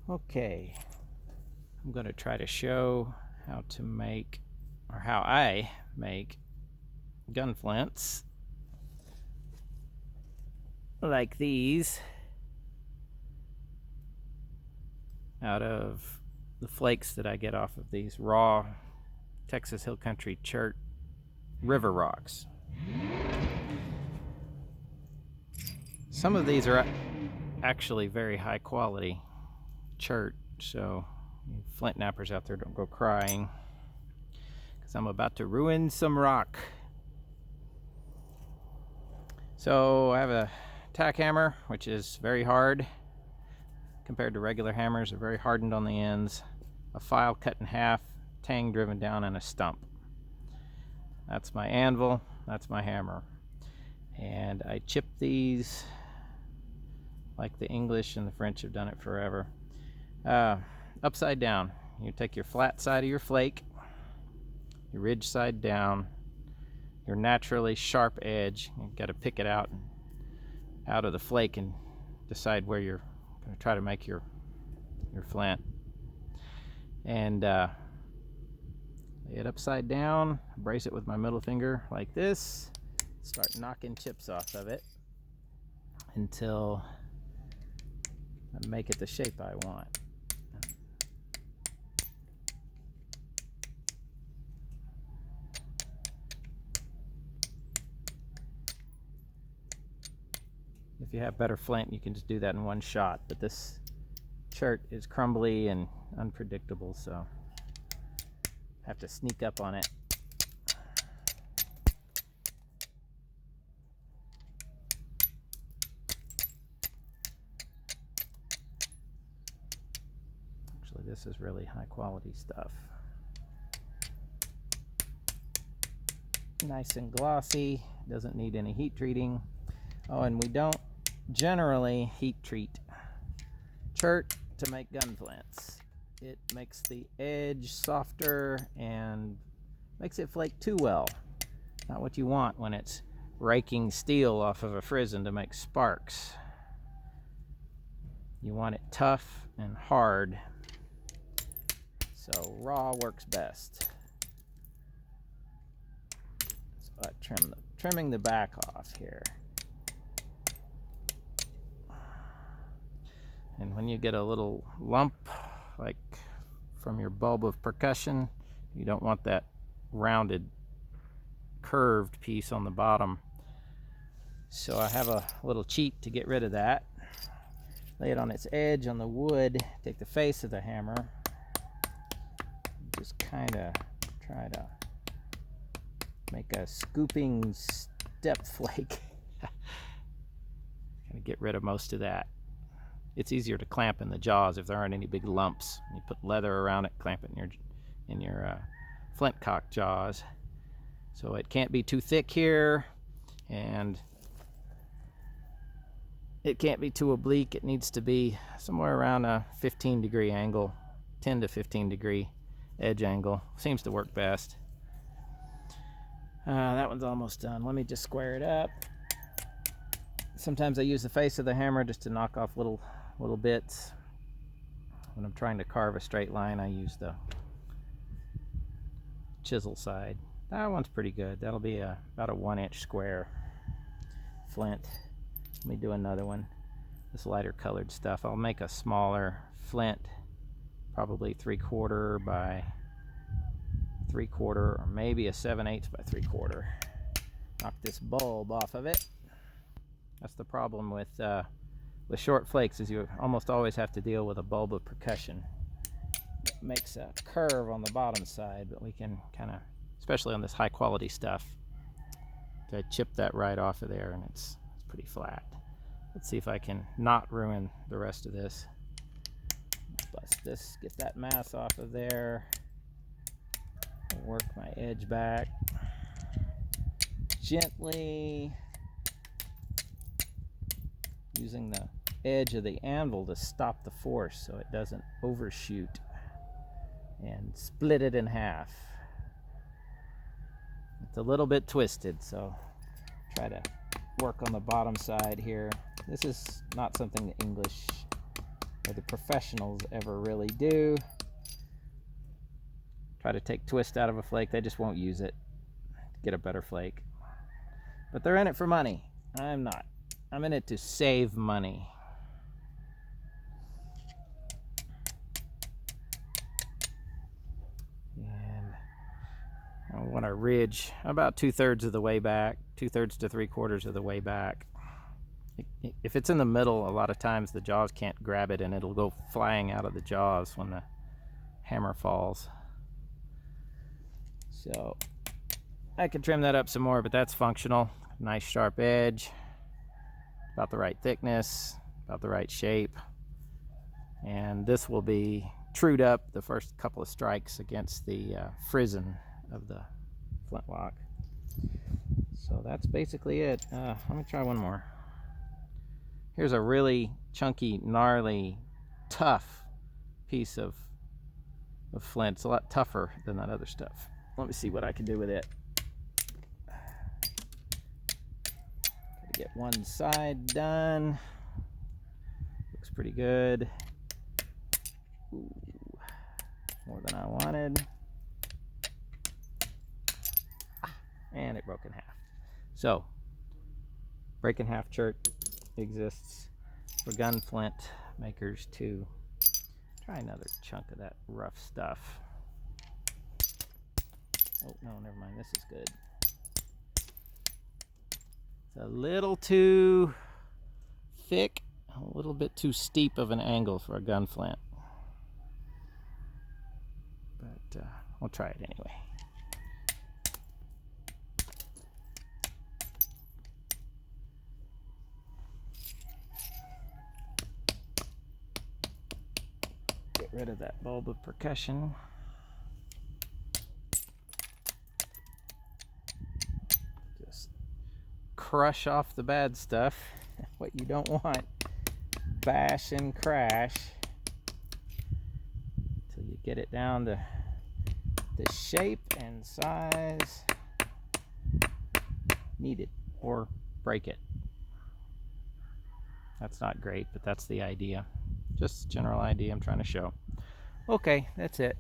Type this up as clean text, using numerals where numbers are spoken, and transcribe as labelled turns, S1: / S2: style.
S1: Okay, I'm going to try to show how to make, or how I make, gunflints like these out of the flakes that I get off of these raw Texas Hill Country chert river rocks. Some of these are actually very high quality chert, so flint nappers out there, don't go crying, because I'm about to ruin some rock. So I have a tack hammer, which is very hard compared to regular hammers. They're very hardened on the ends. A file cut in half, tang driven down, and a stump. That's my anvil, that's my hammer. And I chip these like the English and the French have done it forever. Upside down. You take your flat side of your flake, your ridge side down, your naturally sharp edge. You've got to pick it out of the flake and decide where you're going to try to make your flint. And lay it upside down, brace it with my middle finger like this, start knocking chips off of it until I make it the shape I want. If you have better flint, you can just do that in one shot, but this chert is crumbly and unpredictable, so I have to sneak up on it. Actually, this is really high quality stuff. Nice and glossy, doesn't need any heat treating. Oh, and we don't generally heat treat chert to make gunflints. It makes the edge softer and makes it flake too well. Not what you want when it's raking steel off of a frizzen to make sparks. You want it tough and hard, so raw works best. So trimming the back off here. And when you get a little lump, like from your bulb of percussion, you don't want that rounded, curved piece on the bottom. So I have a little cheat to get rid of that. Lay it on its edge on the wood, take the face of the hammer, just kind of try to make a scooping step flake. Kind of get rid of most of that. It's easier to clamp in the jaws if there aren't any big lumps. You put leather around it, clamp it in your flint cock jaws. So it can't be too thick here, and it can't be too oblique. It needs to be somewhere around a 15-degree angle, 10 to 15 degree edge angle. Seems to work best. That one's almost done. Let me just square it up. Sometimes I use the face of the hammer just to knock off little bits. When I'm trying to carve a straight line, I use the chisel side. That one's pretty good. That'll be about a 1-inch square flint. Let me do another one. This lighter colored stuff. I'll make a smaller flint, probably 3/4 by 3/4, or maybe a 7/8 by 3/4. Knock this bulb off of it. That's the problem with short flakes, is you almost always have to deal with a bulb of percussion. It makes a curve on the bottom side, but we can kind of, especially on this high quality stuff, I chip that right off of there, and it's pretty flat. Let's see if I can not ruin the rest of this. Bust this, get that mass off of there. Work my edge back gently, using the edge of the anvil to stop the force so it doesn't overshoot, and split it in half. It's a little bit twisted, so try to work on the bottom side here. This is not something the English or the professionals ever really do. Try to take twist out of a flake, they just won't use it to get a better flake. But they're in it for money. I'm not. I'm in it to save money. And I want a ridge about 2/3 of the way back, 2/3 to 3/4 of the way back. If it's in the middle, a lot of times the jaws can't grab it and it'll go flying out of the jaws when the hammer falls. So I could trim that up some more, but that's functional. Nice sharp edge, about the right thickness, about the right shape. And this will be trued up the first couple of strikes against the frizzen of the flintlock. So that's basically it. Let me try one more. Here's a really chunky, gnarly, tough piece of flint. It's a lot tougher than that other stuff. Let me see what I can do with it. Gotta get one side done. Looks pretty good. Ooh, more than I wanted. And it broke in half. So, break in half chert exists for gunflint makers too. Try another chunk of that rough stuff. Oh no, never mind, this is good. It's a little too thick, a little bit too steep of an angle for a gunflint. But we'll try it anyway. Get rid of that bulb of percussion. Just crush off the bad stuff, what you don't want. Bash and crash until you get it down to the shape and size needed, or break it. That's not great, but that's the idea. Just general idea I'm trying to show. Okay, that's it.